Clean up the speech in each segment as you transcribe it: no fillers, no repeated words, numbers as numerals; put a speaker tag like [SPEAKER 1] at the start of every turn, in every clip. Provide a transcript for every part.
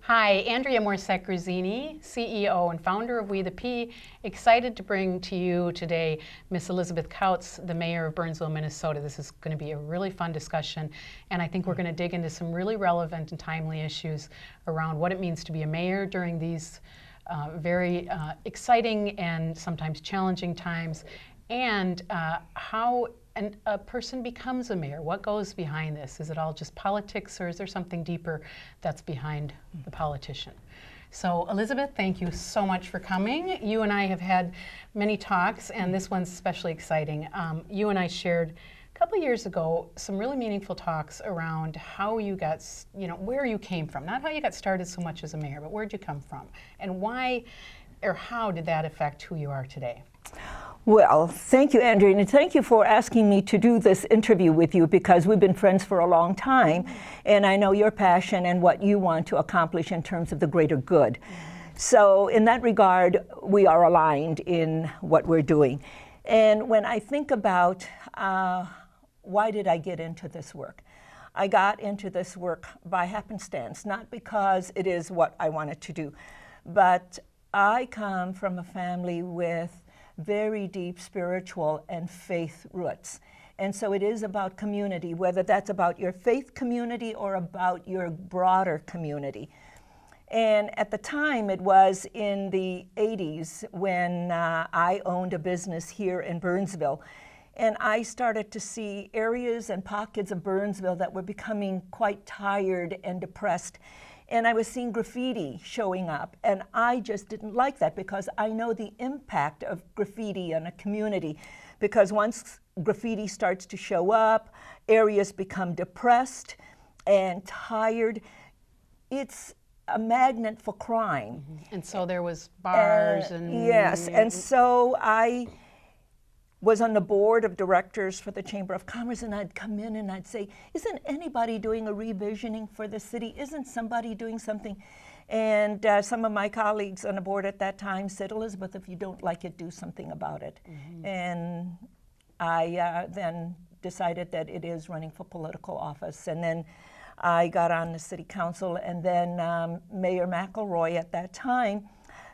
[SPEAKER 1] Hi, Andrea Morsek-Gruzzini, CEO and founder of WetheP. Excited to bring to you today Miss Elizabeth Kautz, the mayor of Burnsville, Minnesota. This is going to be a really fun discussion, and I think we're going to dig into some really relevant and timely issues around what it means to be a mayor during these very exciting and sometimes challenging times, and how a person becomes a mayor. What goes behind this? Is it all just politics, or is there something deeper that's behind the politician? So Elizabeth, thank you so much for coming. You and I have had many talks, and this one's especially exciting. You and I shared a couple of years ago some really meaningful talks around how you got, where you came from. Not how you got started so much as a mayor, but where'd you come from? And why or how did that affect who you are today?
[SPEAKER 2] Well, thank you, Andrea, and thank you for asking me to do this interview with you, because we've been friends for a long time, and I know your passion and what you want to accomplish in terms of the greater good. So in that regard, we are aligned in what we're doing. And when I think about why did I get into this work? I got into this work by happenstance, not because it is what I wanted to do, but I come from a family with very deep spiritual and faith roots. And so it is about community, whether that's about your faith community or about your broader community. And at the time, it was in the 80s when I owned a business here in Burnsville. And I started to see areas and pockets of Burnsville that were becoming quite tired and depressed. And I was seeing graffiti showing up, and I just didn't like that, because I know the impact of graffiti on a community. Because once graffiti starts to show up, areas become depressed and tired. It's a magnet for crime.
[SPEAKER 1] Mm-hmm. And so there was bars and...
[SPEAKER 2] Yes, and so I was on the board of directors for the Chamber of Commerce, and I'd come in and I'd say, isn't anybody doing a revisioning for the city? Isn't somebody doing something? And some of my colleagues on the board at that time said, Elizabeth, if you don't like it, do something about it. Mm-hmm. And I then decided that it is running for political office. And then I got on the city council, and then Mayor McElroy at that time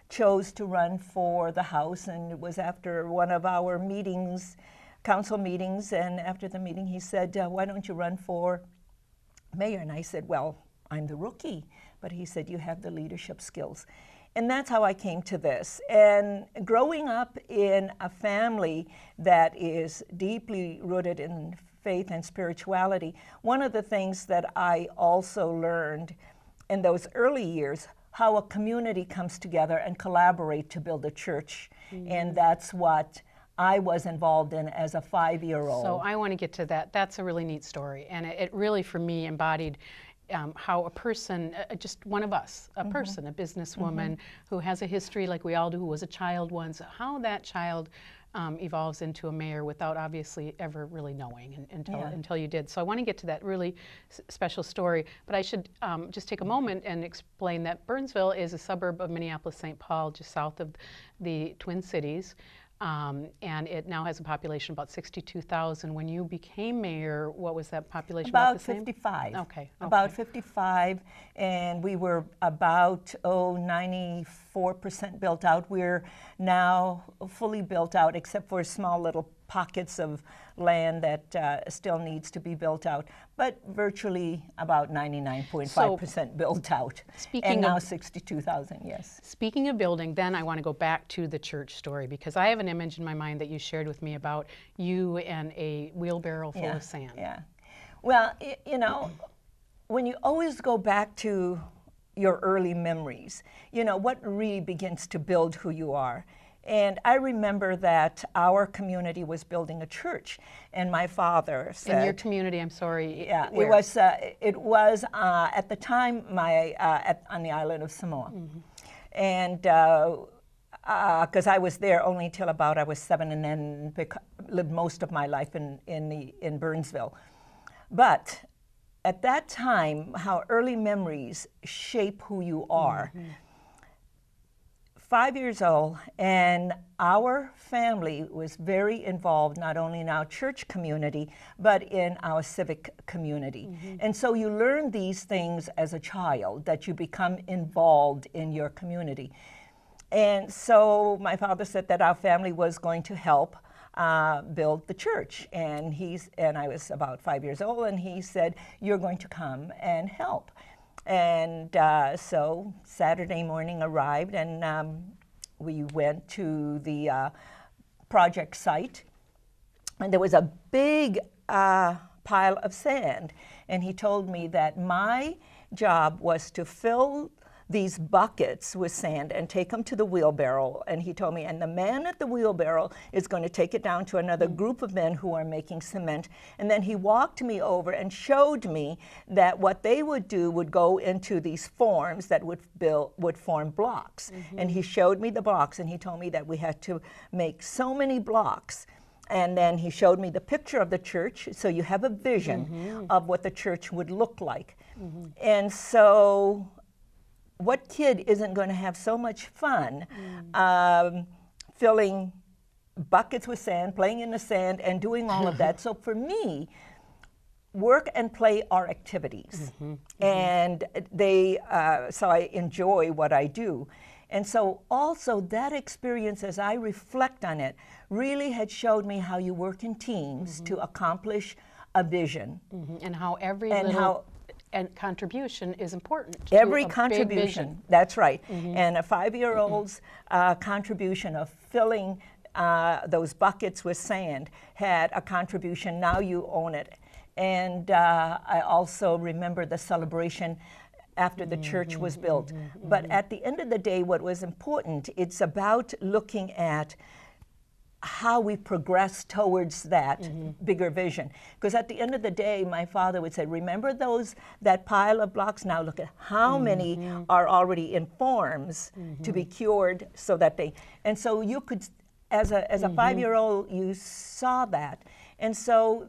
[SPEAKER 2] chose to run for the House, and it was after one of our meetings, council meetings, and after the meeting he said, why don't you run for mayor? And I said, well, I'm the rookie. But he said, you have the leadership skills. And that's how I came to this. And growing up in a family that is deeply rooted in faith and spirituality, one of the things that I also learned in those early years, how a community comes together and collaborate to build a church. Mm-hmm. And that's what I was involved in as a 5-year-old.
[SPEAKER 1] So I want to get to that. That's a really neat story. And it really, for me, embodied how a person, just one of us, a mm-hmm. person, a businesswoman mm-hmm. who has a history like we all do, who was a child once, how that child evolves into a mayor without obviously ever really knowing until you did. So I want to get to that really special story, but I should just take a moment and explain that Burnsville is a suburb of Minneapolis-St. Paul, just south of the Twin Cities, and it now has a population of about 62,000. When you became mayor, what was that population?
[SPEAKER 2] About
[SPEAKER 1] the same?
[SPEAKER 2] 55.
[SPEAKER 1] Okay.
[SPEAKER 2] About 55, and we were about 94% built out. We're now fully built out, except for small little pockets of land that still needs to be built out, but virtually about 99.5% built out. And now 62,000, yes.
[SPEAKER 1] Speaking of building, then I want to go back to the church story, because I have an image in my mind that you shared with me about you and a wheelbarrow full of sand.
[SPEAKER 2] Yeah. Well, when you always go back to your early memories, what really begins to build who you are. And I remember that our community was building a church, and my father said...
[SPEAKER 1] In your community, I'm sorry.
[SPEAKER 2] Yeah,
[SPEAKER 1] where?
[SPEAKER 2] it was at the time on the island of Samoa. Mm-hmm. And because I was there only till about I was 7, and then lived most of my life in Burnsville. But at that time, how early memories shape who you are. Mm-hmm. 5 years old, and our family was very involved not only in our church community, but in our civic community. And so you learn these things as a child, that you become involved in your community. And so my father said that our family was going to help build the church. And I was about 5 years old, and he said, "You're going to come and help." And so Saturday morning arrived, and we went to the project site, and there was a big pile of sand. And he told me that my job was to fill these buckets with sand and take them to the wheelbarrow. And he told me, and the man at the wheelbarrow is going to take it down to another group of men who are making cement. And then he walked me over and showed me that what they would do would go into these forms that would form blocks. And he showed me the blocks, and he told me that we had to make so many blocks. And then he showed me the picture of the church, so you have a vision of what the church would look like. And so what kid isn't going to have so much fun filling buckets with sand, playing in the sand, and doing all of that? So for me, work and play are activities. And so I enjoy what I do. And so also that experience, as I reflect on it, really had showed me how you work in teams to accomplish a vision.
[SPEAKER 1] And how every and contribution is important.
[SPEAKER 2] Every contribution, that's right. And a 5-year-old's contribution of filling those buckets with sand had a contribution. Now you own it. And I also remember the celebration after the church was built. But at the end of the day, what was important, it's about looking at how we progress towards that bigger vision. Because at the end of the day, my father would say, remember that pile of blocks? Now look at how many are already in forms to be cured, so that and so you could, as a 5-year-old, you saw that. And so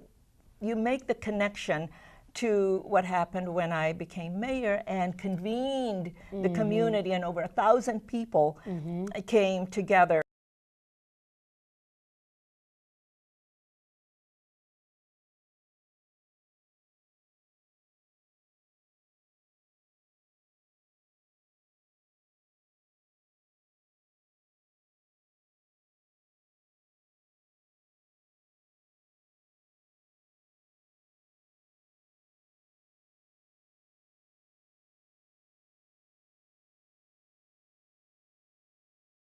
[SPEAKER 2] you make the connection to what happened when I became mayor and convened the community, and over 1,000 people came together